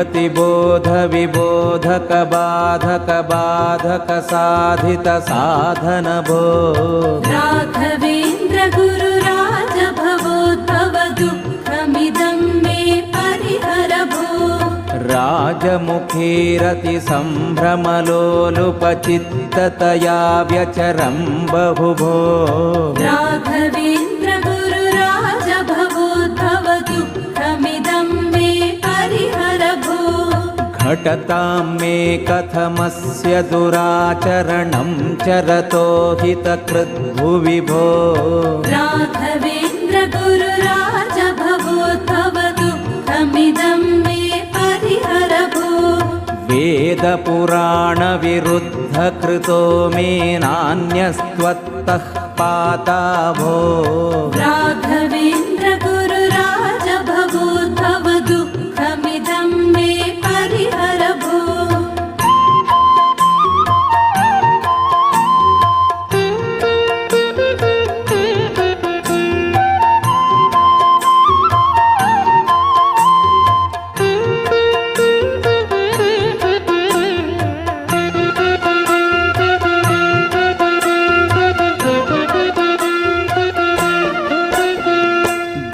विपतिबोध विबोधक बाधक बाधक साधित साधन भो राघवेन्द्र गुरु राज भवोद्भव दुःखमिदं मे परिहर भो राजमुखे रति सम्भ्रमलोलुपचित्ततया व्यचरं बहुभो राघवेन्द्र गुरु राज भवोद्भव दुःखमिदं मे परिहर भो घटतां मे कथमस्य दुराचरणं चरतो हितकृद्भुवि भो राघवेन्द्र गुरु राज भवोद्भव दुःखमिदं मे परिहर भो वेदपुराणविरुद्धकृतो मे नान्यस्त्वत्तः पाता भो राघवेन्द्र गुरु राज भवोद्भव दुःखमिदं मे परिहर भो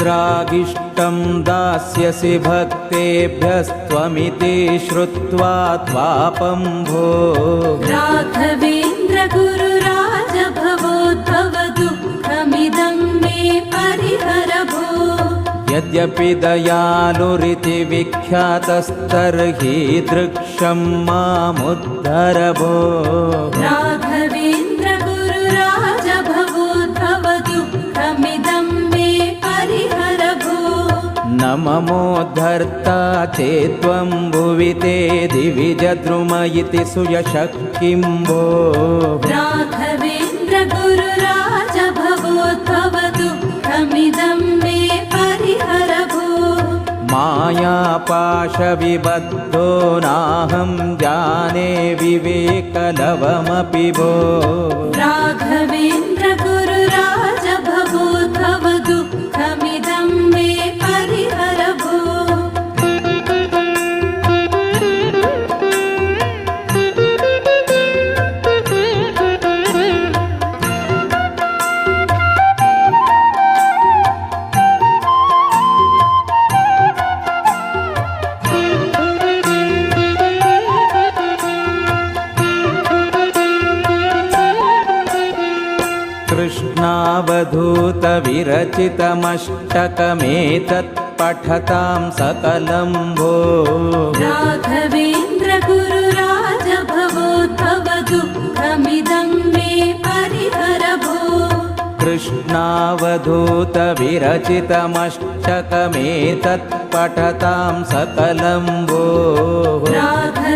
द्रागिष्टं दास्यसि भक्तेभ्यस्त्वमिति श्रुत्वा त्वापं भो राघवेन्द्र गुरु राज भवोद्भव दुःखमिदं मे परिहर भो यद्यपि दयालुरिति विख्यातस्तर्हि दृक्षं मामुद्धर भो राघवेन्द्र गुरु राज भवोद्भव दुःखमिदं मे परिहर भो न ममोद्धर्ता चेत्त्वं भुवि ते दिविजद्रुम इति सुयशः किं भो राघवेन्द्र गुरु राज भवोद्भव दुःखमिदं मे परिहर भो मायापाशविबद्धो नाहं जाने विवेकलवमपि भो राघवेन्द्र गुरु राज भवोद्भव दुःखमिदं मे परिहर भो कृष्णावधूतविरचितमष्टकमेतत् पठतां सकलं भो राघवेन्द्र गुरु राज भवोद्भव दुःखमिदं मे परिहर भो कृष्णावधूतविरचितमष्टकमेतत् पठतां सकलं भो राघवेन्द्र